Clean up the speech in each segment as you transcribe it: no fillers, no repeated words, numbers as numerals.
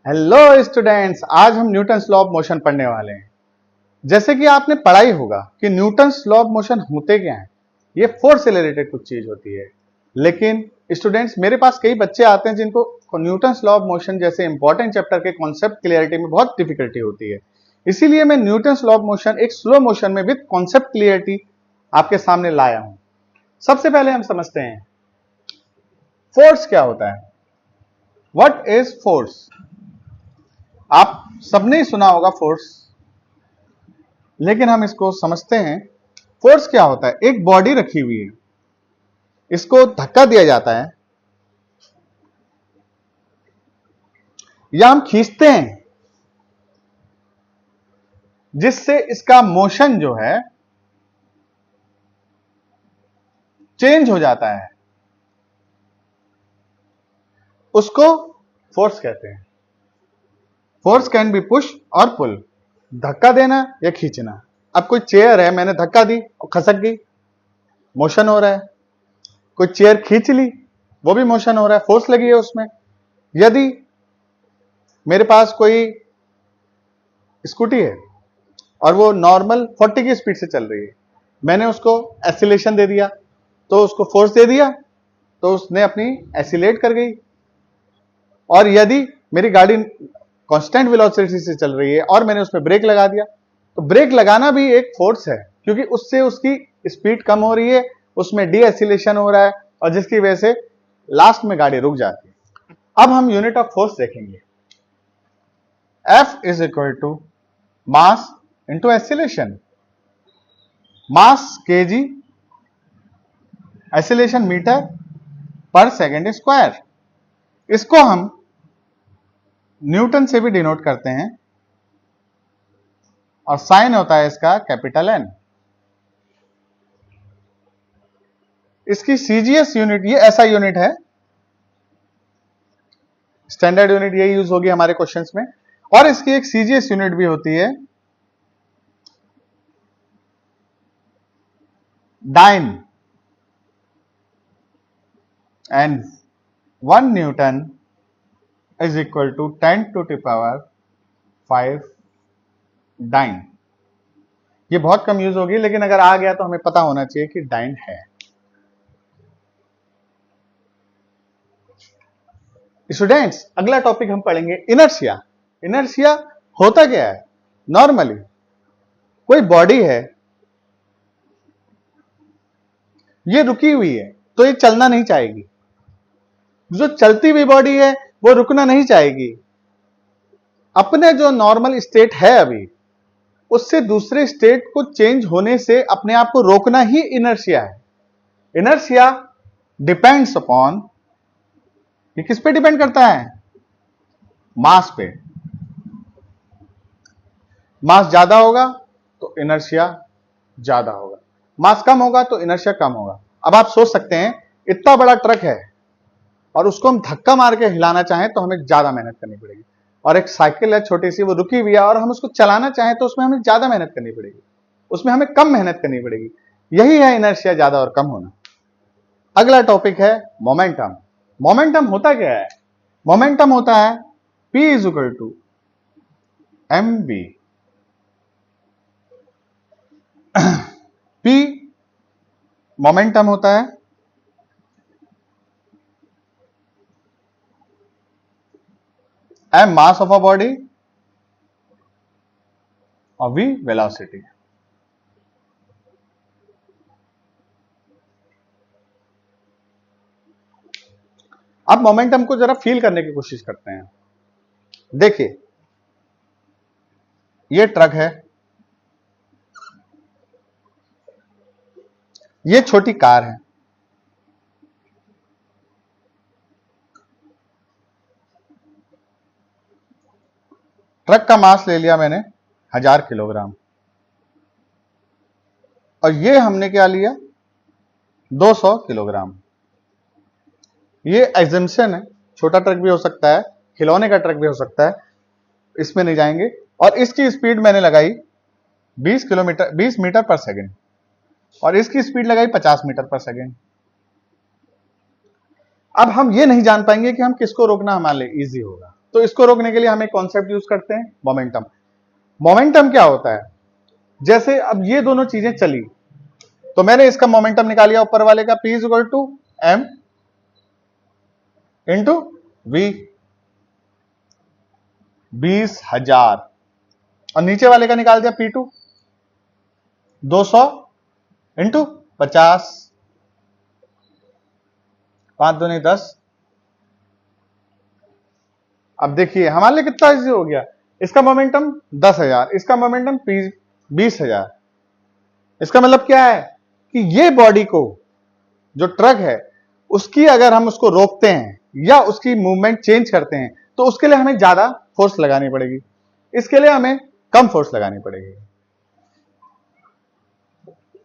Hello students, आज हम Newton's law of motion पढ़ने वाले हैं। जैसे कि आपने पढ़ा ही होगा कि न्यूटन्स लॉ ऑफ मोशन होते क्या हैं। ये फोर्स से रिलेटेड कुछ चीज होती है। लेकिन स्टूडेंट्स, मेरे पास कई बच्चे आते हैं जिनको न्यूटन्स लॉ ऑफ मोशन जैसे इंपॉर्टेंट चैप्टर के कॉन्सेप्ट क्लियरिटी में बहुत डिफिकल्टी होती है। इसीलिए मैं न्यूटन्स लॉ ऑफ मोशन एक स्लो मोशन में विद कॉन्सेप्ट क्लियरिटी आपके सामने लाया हूं। सबसे पहले हम समझते हैं फोर्स क्या होता है। What is force? आप सबने ही सुना होगा फोर्स, लेकिन हम इसको समझते हैं। फोर्स क्या होता है? एक बॉडी रखी हुई है, इसको धक्का दिया जाता है या हम खींचते हैं, जिससे इसका मोशन जो है चेंज हो जाता है, उसको फोर्स कहते हैं। फोर्स कैन बी पुश और पुल, धक्का देना या खींचना। अब कोई चेयर है, मैंने धक्का दी और खसक गई, मोशन हो रहा है। कोई चेयर खींच ली, वो भी मोशन हो रहा है, फोर्स लगी है उसमें। यदि मेरे पास कोई स्कूटी है और वो नॉर्मल 40 की स्पीड से चल रही है, मैंने उसको एक्सीलरेशन दे दिया, तो उसको फोर्स दे दिया, तो उसने अपनी एक्सीलरेट कर गई। और यदि मेरी गाड़ी कांस्टेंट वेलोसिटी से चल रही है और मैंने उसमें ब्रेक लगा दिया, तो ब्रेक लगाना भी एक फोर्स है, क्योंकि उससे उसकी स्पीड कम हो रही है, उसमें डी एक्सीलरेशन हो रहा है, और जिसकी वजह से लास्ट में गाड़ी रुक जाती है। अब हम यूनिट ऑफ फोर्स देखेंगे। F is equal to mass into acceleration. Mass kg, acceleration meter पर सेकेंड स्क्वायर। इसको हम न्यूटन से भी डिनोट करते हैं, और साइन होता है इसका कैपिटल एन। इसकी सीजीएस यूनिट, ये ऐसा यूनिट है, स्टैंडर्ड यूनिट यही यूज होगी हमारे क्वेश्चंस में। और इसकी एक सीजीएस यूनिट भी होती है, dyne. And 1 Newton is equal to 10 to the power 5 dyne. ये बहुत कम यूज होगी, लेकिन अगर आ गया तो हमें पता होना चाहिए कि डाइन है। स्टूडेंट्स, अगला टॉपिक हम पढ़ेंगे इनर्शिया। इनर्शिया होता क्या है? नॉर्मली कोई बॉडी है, ये रुकी हुई है, तो ये चलना नहीं चाहेगी। जो चलती हुई बॉडी है वो रुकना नहीं चाहेगी। अपने जो नॉर्मल स्टेट है अभी, उससे दूसरे स्टेट को चेंज होने से अपने आप को रोकना ही इनर्शिया है। इनर्शिया डिपेंड्स अपॉन, ये किस पे डिपेंड करता है? मास पे। मास ज्यादा होगा तो इनर्शिया ज्यादा होगा, मास कम होगा तो इनर्शिया कम होगा। अब आप सोच सकते हैं, इतना बड़ा ट्रक है और उसको हम धक्का मार के हिलाना चाहें तो हमें ज्यादा मेहनत करनी पड़ेगी। और एक साइकिल है छोटी सी, वो रुकी हुई है, और हम उसको चलाना चाहें तो उसमें हमें ज्यादा मेहनत करनी पड़ेगी, उसमें हमें कम मेहनत करनी पड़ेगी। यही है इनर्शिया ज्यादा और कम होना। अगला टॉपिक है मोमेंटम। मोमेंटम होता क्या है? मोमेंटम होता है P is equal to mv। P momentum होता है, m mass of a body, और v वेलोसिटी। अब मोमेंटम को जरा फील करने की कोशिश करते हैं। देखिए, ये ट्रक है, ये छोटी कार है, ट्रक का मास ले लिया मैंने 1000 किलोग्राम, और ये हमने क्या लिया? 200 किलोग्राम। ये एग्जम्पशन है, छोटा ट्रक भी हो सकता है, खिलौने का ट्रक भी हो सकता है, इसमें नहीं जाएंगे। और इसकी स्पीड मैंने लगाई 20 मीटर पर सेकेंड, और इसकी स्पीड लगाई 50 मीटर पर सेकेंड। अब हम ये नहीं जान पाएंगे कि हम किसको रोकना हमारे लिए इजी होगा। तो इसको रोकने के लिए हम एक कॉन्सेप्ट यूज करते हैं, मोमेंटम। मोमेंटम क्या होता है? जैसे अब ये दोनों चीजें चली, तो मैंने इसका मोमेंटम निकाल लिया ऊपर वाले का, P is equal to M into V, 20,000, और नीचे वाले का निकाल दिया P2, 200 इंटू 50, 5 दूनी 10। अब देखिए हमारे लिए कितना इजी हो गया, इसका मोमेंटम 10,000, इसका मोमेंटम 20,000। इसका मतलब क्या है कि ये बॉडी को, जो ट्रक है, उसकी अगर हम उसको रोकते हैं या उसकी मूवमेंट चेंज करते हैं तो उसके लिए हमें ज्यादा फोर्स लगानी पड़ेगी, इसके लिए हमें कम फोर्स लगानी पड़ेगी।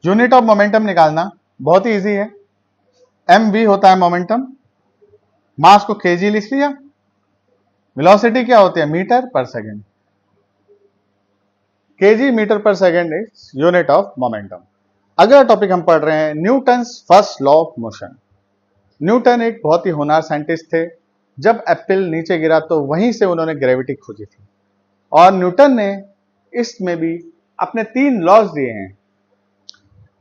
यूनिट ऑफ मोमेंटम निकालना बहुत ही इजी है। mv होता है मोमेंटम, मास को kg लिख लिया, वेलोसिटी क्या होती है? मीटर पर सेकेंड, kg मीटर पर second is unit of momentum. अगला टॉपिक हम पढ़ रहे हैं Newton's first law of motion. Newton एक बहुत ही होनहार साइंटिस्ट थे। जब एप्पल नीचे गिरा तो वहीं से उन्होंने ग्रेविटी खोजी थी, और न्यूटन ने इसमें भी अपने 3 लॉज दिए हैं,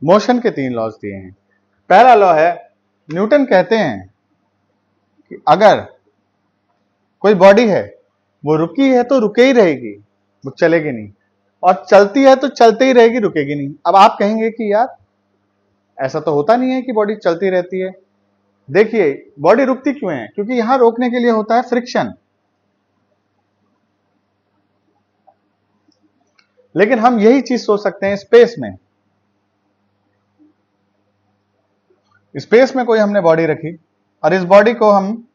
मोशन के 3 लॉज दिए हैं। पहला लॉ है, न्यूटन कहते हैं कि अगर कोई बॉडी है वो रुकी है तो रुके ही रहेगी, वो चलेगी नहीं, और चलती है तो चलते ही रहेगी, रुकेगी नहीं। अब आप कहेंगे कि यार ऐसा तो होता नहीं है कि बॉडी चलती रहती है। देखिए बॉडी रुकती क्यों है? क्योंकि यहां रोकने के लिए होता है फ्रिक्शन। लेकिन हम यही चीज सोच सकते हैं स्पेस में। स्पेस में कोई हमने बॉडी रखी, और इस बॉडी को हम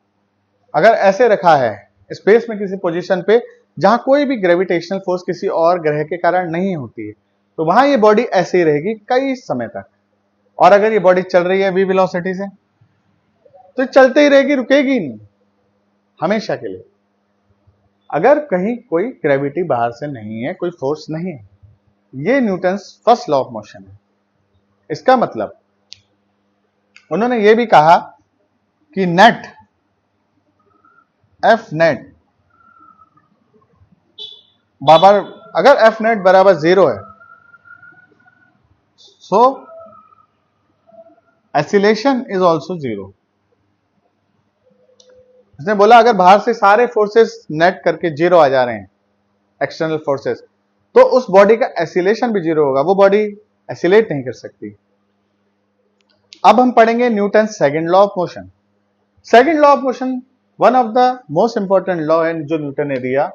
अगर ऐसे रखा है स्पेस में किसी पोजीशन पे जहां कोई भी ग्रेविटेशनल फोर्स किसी और ग्रह के कारण नहीं होती है, तो वहां ये बॉडी ऐसे ही रहेगी कई समय तक। और अगर ये बॉडी चल रही है v वेलोसिटी से, तो चलते ही रहेगी, रुकेगी नहीं हमेशा के लिए, अगर कहीं कोई ग्रेविटी बाहर से नहीं है, कोई फोर्स नहीं है। ये Newton's first law of motion है। इसका मतलब उन्होंने ये भी कहा कि नेट, एफ नेट बराबर, अगर एफ नेट बराबर 0 है, सो एसिलेशन इज ऑल्सो 0। इसने बोला अगर बाहर से सारे फोर्सेस नेट करके 0 आ जा रहे हैं, एक्सटर्नल फोर्सेस, तो उस बॉडी का एसिलेशन भी 0 होगा, वो बॉडी एसिलेट नहीं कर सकती। अब हम पढ़ेंगे Newton second law of motion. Second law of motion one of the most important law है जो न्यूटन ने दिया।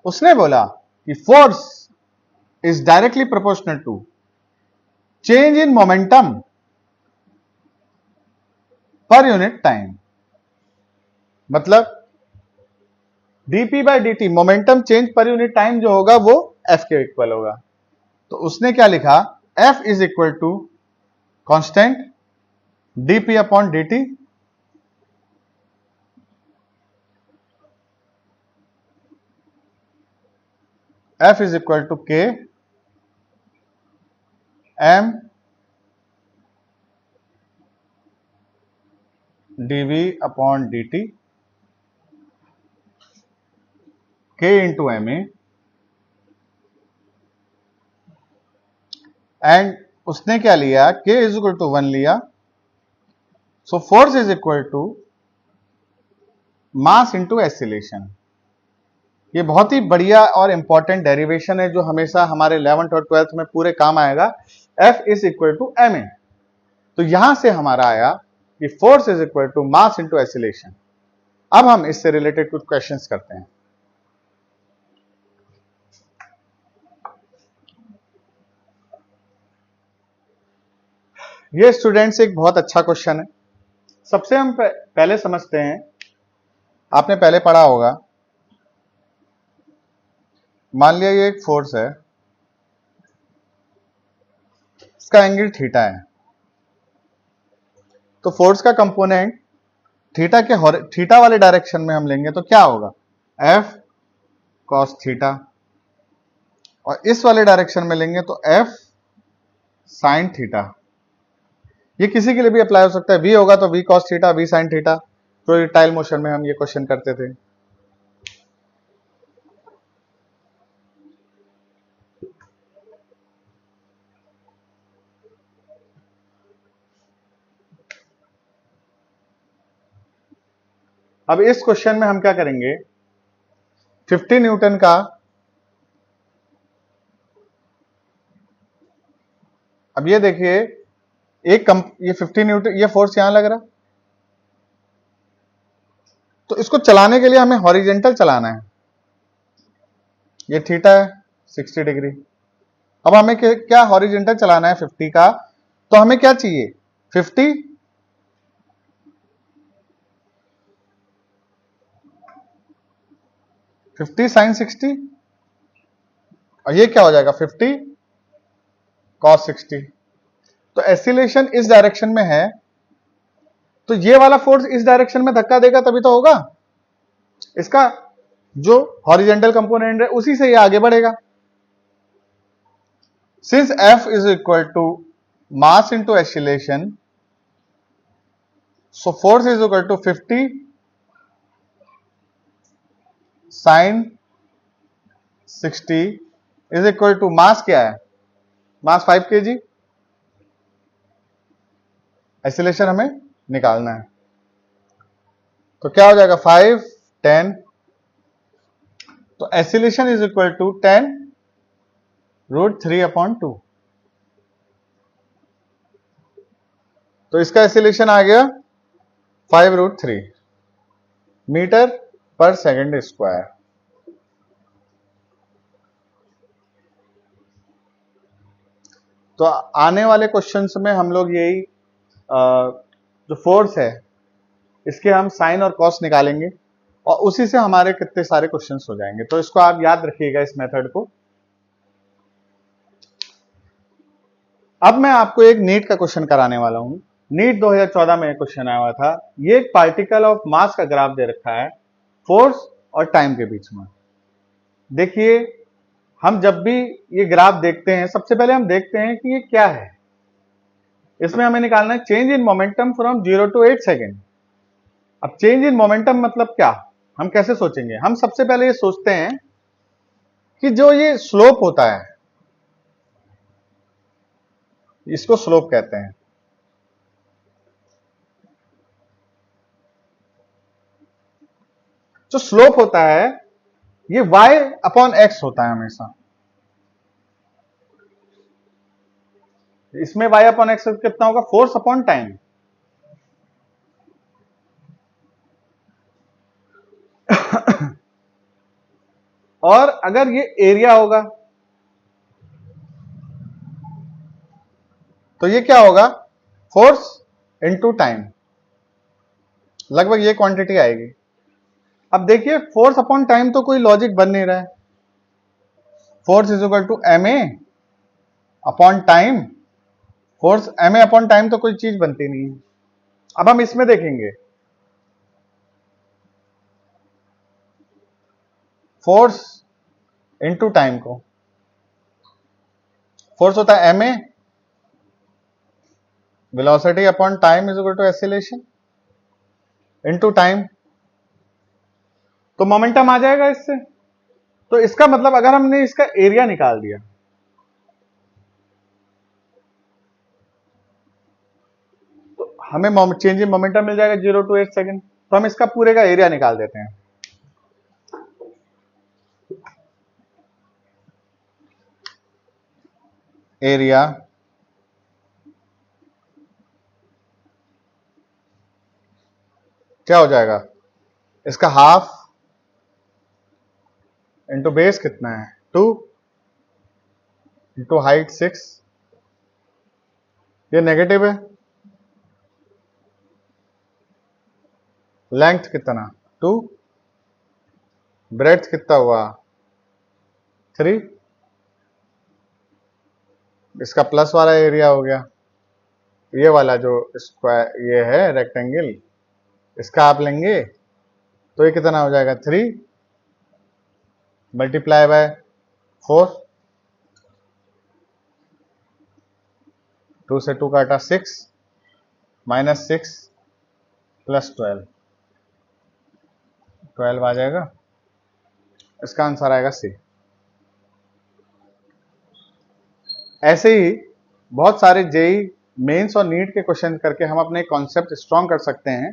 उसने बोला कि force is directly proportional to change in momentum पर यूनिट टाइम। मतलब dp by dt, momentum change पर यूनिट टाइम जो होगा वो f के इक्वल होगा। तो उसने क्या लिखा? f is equal to constant dp upon dt f is equal to k m dv upon dt k into M A, and उसने क्या लिया? k इज इक्वल टू 1 लिया। So force is equal to mass into acceleration. ये बहुत ही बढ़िया और important derivation है जो हमेशा हमारे 11th और 12th में पूरे काम आएगा। F is equal to ma। तो यहां से हमारा आया कि force is equal to mass into acceleration. अब हम इससे रिलेटेड कुछ क्वेश्चंस करते हैं। ये स्टूडेंट्स एक बहुत अच्छा क्वेश्चन है। सबसे हम पहले समझते हैं, आपने पहले पढ़ा होगा, मान लिया ये एक फोर्स है, इसका एंगल थीटा है। तो फोर्स का कंपोनेंट थीटा वाले डायरेक्शन में हम लेंगे तो क्या होगा? F cos थीटा, और इस वाले डायरेक्शन में लेंगे तो F sin थीटा। ये किसी के लिए भी अप्लाई हो सकता है, V होगा तो V cos theta, V sin theta. Projectile motion में हम ये क्वेश्चन करते थे। अब इस क्वेश्चन में हम क्या करेंगे, 50 न्यूटन का, अब ये देखिए ये 50 न्यूटन, ये फोर्स यहां लग रहा, तो इसको चलाने के लिए हमें हॉरिजेंटल चलाना है, ये थीटा है 60 डिग्री। अब हमें क्या हॉरिजेंटल चलाना है 50 का, तो हमें क्या चाहिए 50 sin 60, और ये क्या हो जाएगा 50 cos 60। तो एसिलेशन इस डायरेक्शन में है, तो ये वाला फोर्स इस डायरेक्शन में धक्का देगा तभी तो होगा, इसका जो हॉरिजेंटल कंपोनेंट है उसी से ये आगे बढ़ेगा। Since F is equal to mass into acceleration, so force is equal to 50 sin 60 is equal to mass क्या है, मास 5 kg, एसिलेशन हमें निकालना है, तो क्या हो जाएगा 5 10, तो एसिलेशन इज इक्वल टू 10 √3/2, तो इसका एसिलेशन आ गया 5√3 मीटर पर सेकंड स्क्वायर। तो आने वाले क्वेश्चंस में हम लोग यही जो फोर्स है इसके हम साइन और कॉस निकालेंगे और उसी से हमारे कितने सारे क्वेश्चंस हो जाएंगे, तो इसको आप याद रखिएगा इस मेथड को। अब मैं आपको एक नीट का क्वेश्चन कराने वाला हूं। नीट 2014 में एक क्वेश्चन आया हुआ था, ये एक पार्टिकल ऑफ मास का ग्राफ दे रखा है फोर्स और टाइम के बीच में। देखिए हम जब भी ये ग्राफ देखते हैं सबसे पहले हम देखते हैं कि ये क्या है, इसमें हमें निकालना है change in momentum from 0 to 8 second. अब चेंज इन मोमेंटम मतलब क्या, हम कैसे सोचेंगे, हम सबसे पहले ये सोचते हैं कि जो ये स्लोप होता है इसको स्लोप कहते हैं। जो स्लोप होता है ये y/x होता है हमेशा, इसमें y/x कितना होगा, फोर्स अपॉन टाइम। और अगर ये एरिया होगा तो ये क्या होगा, फोर्स इनटू टाइम, लगभग ये क्वांटिटी आएगी। अब देखिए फोर्स अपॉन टाइम तो कोई लॉजिक बन नहीं रहा है, force is equal to ma upon time, force ma upon time तो कोई चीज बनती नहीं है। अब हम इसमें देखेंगे फोर्स इनटू टाइम को, फोर्स होता है ma, velocity upon time is equal to acceleration into time, तो मोमेंटम आ जाएगा इससे। तो इसका मतलब अगर हमने इसका एरिया निकाल दिया तो हमें चेंज इन मोमेंटम मिल जाएगा 0 to 8 सेकेंड, तो हम इसका पूरे का एरिया निकाल देते हैं। एरिया क्या हो जाएगा, इसका हाफ इंटू बेस कितना है 2 इंटू हाइट 6, ये नेगेटिव है, लेंथ कितना 2, ब्रेड्थ कितना हुआ 3, इसका प्लस वाला एरिया हो गया, ये वाला जो स्क्वायर ये है रेक्टेंगल इसका आप लेंगे तो ये कितना हो जाएगा 3 मल्टीप्लाई बाय 4, 2 से 2 काटा 6 माइनस 6 प्लस 12 आ जाएगा, इसका आंसर आएगा सी। ऐसे ही बहुत सारे जेई मेंस और नीट के क्वेश्चन करके हम अपने कॉन्सेप्ट स्ट्रॉन्ग कर सकते हैं।